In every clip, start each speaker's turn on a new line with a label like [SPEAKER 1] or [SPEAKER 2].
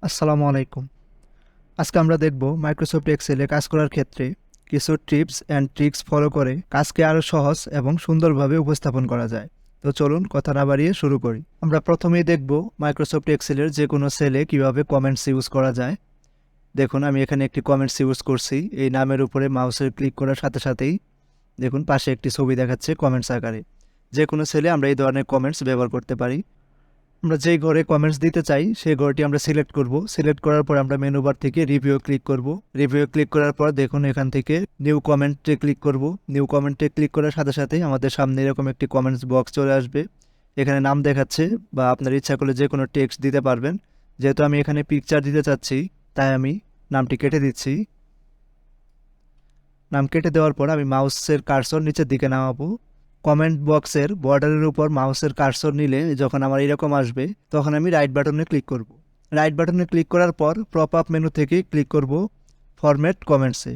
[SPEAKER 1] আসসালামু আলাইকুম। আজকে আমরা দেখব মাইক্রোসফট এক্সেলে কাজ করার ক্ষেত্রে কিছু টিপস অ্যান্ড ট্রিক্স ফলো করে কাজকে আরও সহজ এবং সুন্দরভাবে উপস্থাপন করা যায়। তো চলুন কথা না বাড়িয়ে শুরু করি। আমরা প্রথমেই দেখব মাইক্রোসফট এক্সেলের যে কোনো সেলে কিভাবে কমেন্টস ইউজ করা যায়। দেখুন আমি এখানে একটি কমেন্টস ইউজ করছি। এই নামের উপরে মাউসের ক্লিক করার সাথে সাথেই দেখুন পাশে একটি ছবি দেখাচ্ছে কমেন্টস আকারে। যে কোনো সেলে আমরা এই ধরনের কমেন্টস ব্যবহার করতে পারি। আমরা যেই ঘরে কমেন্টস দিতে চাই সেই ঘরটি আমরা সিলেক্ট করব। সিলেক্ট করার পর আমরা মেনু বার থেকে রিভিউ ক্লিক করব। রিভিউ ক্লিক করার পর দেখুন এখান থেকে নিউ কমেন্টে ক্লিক করব। নিউ কমেন্টে ক্লিক করার সাথে সাথেই আমাদের সামনে এরকম একটি কমেন্টস বক্স চলে আসবে। এখানে নাম দেখাচ্ছে বা আপনার ইচ্ছা করলে যে কোনো টেক্সট দিতে পারবেন। যেহেতু আমি এখানে পিকচার দিতে চাচ্ছি তাই আমি নামটি কেটে দিচ্ছি। নাম কেটে দেওয়ার পর আমি মাউসের কার্সর নিচের দিকে নামাবো। কমেন্ট বক্সের বর্ডারের উপর মাউসের কার্সর নিলে যখন আমার এরকম আসবে তখন আমি রাইট বাটনে ক্লিক করব। রাইট বাটনে ক্লিক করার পর পপ আপ মেনু থেকে ক্লিক করব ফরম্যাট কমেন্টসে।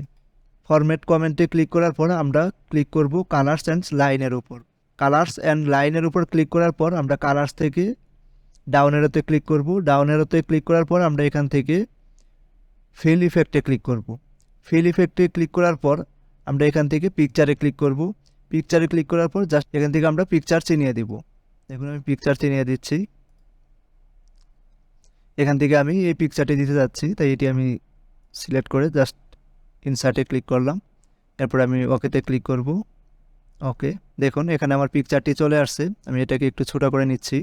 [SPEAKER 1] ফরম্যাট কমেন্টে ক্লিক করার পর আমরা ক্লিক করব কালার্স অ্যান্ড লাইনের উপর। কালার্স অ্যান্ড লাইনের উপর ক্লিক করার পর আমরা কালার্স থেকে ডাউন এরোতে ক্লিক করব। ডাউন এরোতে ক্লিক করার পর আমরা এখান থেকে ফিল ইফেক্টে ক্লিক করব। ফিল ইফেক্টে ক্লিক করার পর আমরা এখান থেকে পিকচারে ক্লিক করব। পিকচারে ক্লিক করার পর জাস্ট এখান থেকে আমরা পিকচার চিনিয়ে দিব। দেখুন আমি পিকচার চিনিয়ে দিচ্ছি। এখান থেকে আমি এই পিকচারটি দিতে যাচ্ছি তাই এটি আমি সিলেক্ট করে জাস্ট ইনসার্টে ক্লিক করলাম। এরপর আমি ওকেতে ক্লিক করব। ওকে, দেখুন এখানে আমার পিকচারটি চলে আসছে। আমি এটাকে একটু ছোটো করে নিচ্ছি।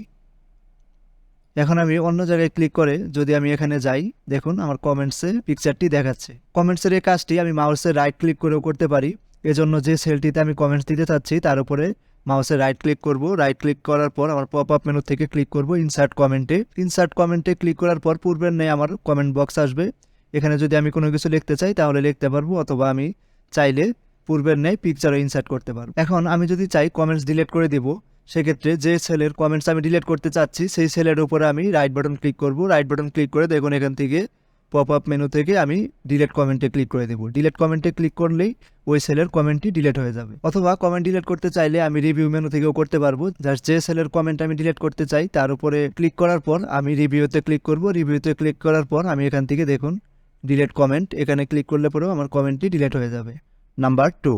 [SPEAKER 1] এখন আমি অন্য জায়গায় ক্লিক করে যদি আমি এখানে যাই দেখুন আমার কমেন্টসে পিকচারটি দেখাচ্ছে। কমেন্টসের এই কাজটি আমি মাউসের রাইট ক্লিক করেও করতে পারি। এজন্য যে সেলটিতে আমি কমেন্টস দিতে চাচ্ছি তার উপরে মাউসের রাইট ক্লিক করব। রাইট ক্লিক করার পর আমার পপ আপ মেনু থেকে ক্লিক করব ইনসার্ট কমেন্টে। ইনসার্ট কমেন্টে ক্লিক করার পর পূর্বের নেই আমার কমেন্ট বক্স আসবে। এখানে যদি আমি কোনো কিছু লিখতে চাই তাহলে লিখতে পারবো, অথবা আমি চাইলে পূর্বের নেই পিকচারও ইনসার্ট করতে পারবো। এখন আমি যদি চাই কমেন্টস ডিলিট করে দিব, সেক্ষেত্রে যে সেলের কমেন্টস আমি ডিলিট করতে চাচ্ছি সেই সেলের উপরে আমি রাইট বাটন ক্লিক করব। রাইট বাটন ক্লিক করে দেখুন এখান থেকে পপ আপ মেনু থেকে আমি ডিলিট কমেন্টে ক্লিক করে দেবো। ডিলিট কমেন্টে ক্লিক করলেই ওই সেলের কমেন্টটি ডিলিট হয়ে যাবে। অথবা কমেন্ট ডিলিট করতে চাইলে আমি রিভিউ মেনু থেকেও করতে পারবো। জাস্ট যে সেলের কমেন্ট আমি ডিলিট করতে চাই তার উপরে ক্লিক করার পর আমি রিভিউতে ক্লিক করব। রিভিউতে ক্লিক করার পর আমি এখান থেকে দেখুন ডিলিট কমেন্ট, এখানে ক্লিক করলে পরেও আমার কমেন্টটি ডিলিট হয়ে যাবে। নাম্বার 2,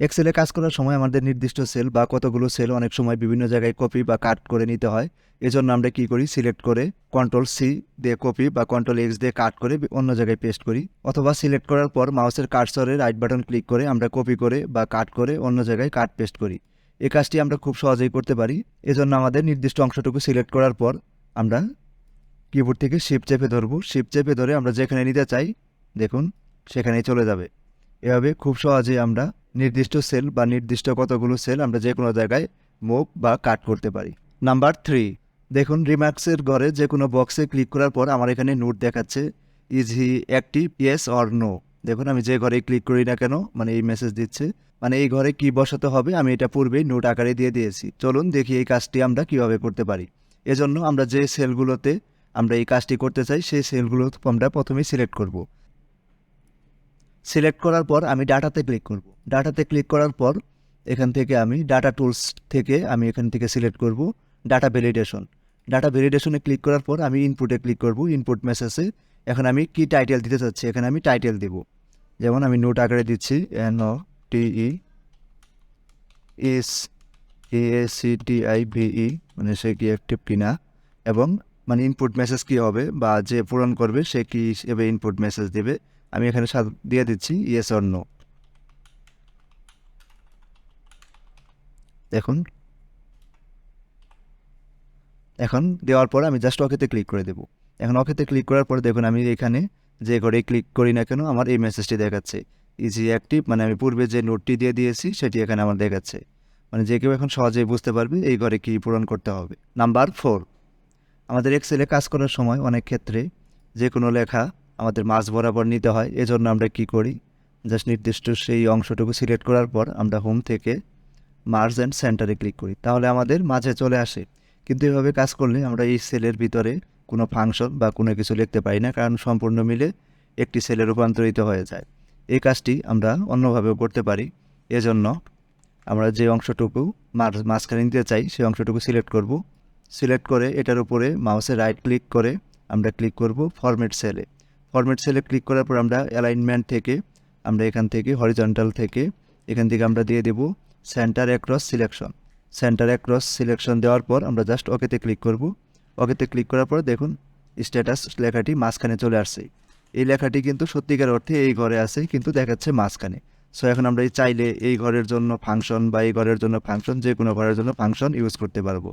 [SPEAKER 1] এক্সেলে কাজ করার সময় আমাদের নির্দিষ্ট সেল বা কতগুলো সেল অনেক সময় বিভিন্ন জায়গায় কপি বা কাট করে নিতে হয়। এজন্য আমরা কি করি, সিলেক্ট করে Ctrl+C দিয়ে কপি বা Ctrl+X দিয়ে কাট করে অন্য জায়গায় পেস্ট করি, অথবা সিলেক্ট করার পর মাউসের কার্সরে রাইট বাটন ক্লিক করে আমরা কপি করে বা কাট করে অন্য জায়গায় কাট পেস্ট করি। এই কাজটি আমরা খুব সহজেই করতে পারি। এজন্য আমাদের নির্দিষ্ট অংশটুকু সিলেক্ট করার পর আমরা কিবোর্ড থেকে শিফট চেপে ধরব। শিফট চেপে ধরে আমরা যেখানে নিতে চাই দেখুন সেখানেই চলে যাবে। এভাবে খুব সহজেই আমরা নির্দিষ্ট সেল বা নির্দিষ্ট কতগুলো সেল আমরা যে কোনো জায়গায় মুভ বা কাট করতে পারি। নাম্বার 3, দেখুন রিমার্কসের ঘরে যে কোনো বক্সে ক্লিক করার পর আমার এখানে নোট দেখাচ্ছে, is he active, yes or no. দেখুন আমি যে ঘরে ক্লিক করি না কেন মানে এই মেসেজ দিচ্ছে, মানে এই ঘরে কি বসাতে হবে আমি এটা পূর্বেই নোট আকারে দিয়ে দিয়েছি। চলুন দেখি এই কাজটি আমরা কিভাবে করতে পারি। এজন্য আমরা যে সেলগুলোতে আমরা এই কাজটি করতে চাই সেই সেলগুলো আমরা প্রথমেই সিলেক্ট করব। সিলেক্ট করার পর আমি ডাটাতে ক্লিক করব। ডাটাতে ক্লিক করার পর এখান থেকে আমি ডাটা টুলস থেকে আমি এখান থেকে সিলেক্ট করব ডাটা ভ্যালিডেশন। ডাটা ভ্যালিডেশনে ক্লিক করার পর আমি ইনপুটে ক্লিক করব। ইনপুট মেসেজে এখন আমি কি টাইটেল দিতে চাচ্ছি এখানে আমি টাইটেল দেব। যেমন আমি নোট আকারে দিচ্ছি NOTE মানে সে কি অ্যাক্টিভ কিনা, এবং মানে ইনপুট মেসেজ কি হবে বা যে পূরণ করবে সে কি হিসেবে ইনপুট মেসেজ দেবে আমি এখানে দিয়ে দিচ্ছি ইয়েস অর নো। দেখুন এখন দেওয়ার পর আমি জাস্ট ওকেতে ক্লিক করে দেব। এখন ওকেতে ক্লিক করার পর দেখুন আমি এখানে যে ঘরে ক্লিক করি না কেন আমার এই মেসেজটি দেখাচ্ছে, ইজি অ্যাক্টিভ, মানে আমি পূর্বে যে নোটটি দিয়ে দিয়েছি সেটি এখানে আমার দেখাচ্ছে। মানে যে কেউ এখন সহজেই বুঝতে পারবে এই ঘরে কি পূরণ করতে হবে। নাম্বার 4, আমাদের এক্সেলে কাজ করার সময় অনেক ক্ষেত্রে যে কোনো লেখা আমাদের মাঝ বরাবর নিতে হয়। এজন্য আমরা কি করি, জাস্ট নির্দিষ্ট সেই অংশটুকু সিলেক্ট করার পর আমরা হোম থেকে মার্জ অ্যান্ড সেন্টারে ক্লিক করি, তাহলে আমাদের মাঝে চলে আসে। কিন্তু এভাবে কাজ করলে আমরা এই সেলের ভিতরে কোনো ফাংশন বা কোনো কিছু লিখতে পারি না, কারণ সম্পূর্ণ মিলে একটি সেলে রূপান্তরিত হয়ে যায়। এই কাজটি আমরা অন্যভাবেও করতে পারি। এজন্য আমরা যে অংশটুকু মাঝখানে নিতে চাই সেই অংশটুকু সিলেক্ট করব। সিলেক্ট করে এটার উপরে মাউসে রাইট ক্লিক করে আমরা ক্লিক করব ফরম্যাট সেলে। ফরম্যাট সেলে ক্লিক করার পর আমরা অ্যালাইনমেন্ট থেকে আমরা এখান থেকে হরিজন্টাল থেকে এখান থেকে আমরা দিয়ে দেব centre across selection. Centre across selection দেওয়ার পর আমরা জাস্ট ওকেতে ক্লিক করব। ওকেতে ক্লিক করার পর দেখুন স্ট্যাটাস লেখাটি মাঝখানে চলে আসছে। এই লেখাটি কিন্তু সত্যিকার অর্থে এই ঘরে আছে কিন্তু দেখাচ্ছে মাঝখানে। সো এখন আমরা চাইলে এই ঘরের জন্য ফাংশন বা এই ঘরের জন্য ফাংশন, যে কোনো ঘরের জন্য ফাংশন ইউজ করতে পারবো।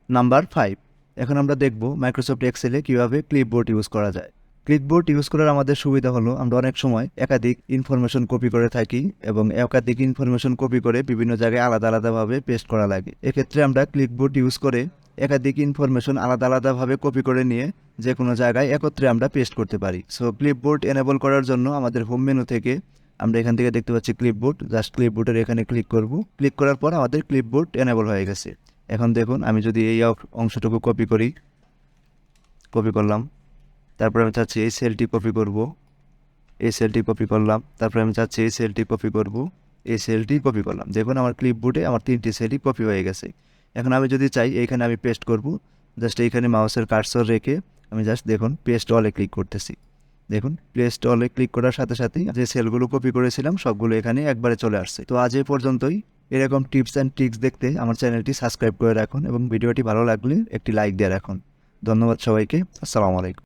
[SPEAKER 1] নাম্বার 5, এখন আমরা দেখব মাইক্রোসফট এক্সেলে কীভাবে ক্লিপবোর্ড ইউজ করা যায়। ক্লিপবোর্ড ইউজ করার আমাদের সুবিধা হলো আমরা অনেক সময় একাধিক ইনফরমেশন কপি করে থাকি এবং একাধিক ইনফরমেশন কপি করে বিভিন্ন জায়গায় আলাদা আলাদাভাবে পেস্ট করা লাগে। এক্ষেত্রে আমরা ক্লিপবোর্ড ইউজ করে একাধিক ইনফরমেশন আলাদা আলাদাভাবে কপি করে নিয়ে যে কোনো জায়গায় একত্রে আমরা পেস্ট করতে পারি। সো ক্লিপবোর্ড এনেবল করার জন্য আমাদের হোম মেনু থেকে আমরা এখান থেকে দেখতে পাচ্ছি ক্লিপবোর্ড, জাস্ট ক্লিপবোর্ডের এখানে ক্লিক করব। ক্লিক করার পর আমাদের ক্লিপবোর্ড এনেবল হয়ে গেছে। এখন দেখুন আমি যদি এই অংশটুকু কপি করি, কপি করলাম, তারপর আমি চাচ্ছি এই সেলটি কপি করব, এই সেলটি কপি করলাম, তারপর আমি চাচ্ছি এই সেলটি কপি করব, এই সেলটি কপি করলাম। দেখুন আমার ক্লিপবোর্ডে আমার 3টি সেলই কপি হয়ে গেছে। এখন আমি যদি চাই এইখানে আমি পেস্ট করব, জাস্ট এইখানে মাউসের কার্সর রেখে আমি জাস্ট দেখুন পেস্ট অলে ক্লিক করতেছি। দেখুন পেস্ট অলে ক্লিক করার সাথে সাথেই যে সেলগুলো কপি করেছিলাম সবগুলো এখানে একবারে চলে আসছে। তো আজ এই পর্যন্তই। এরকম টিপস অ্যান্ড ট্রিক্স দেখতে আমার চ্যানেলটি সাবস্ক্রাইব করে রাখুন এবং ভিডিওটি ভালো লাগলে একটি লাইক দিয়ে রাখুন। ধন্যবাদ সবাইকে। আসসালামু আলাইকুম।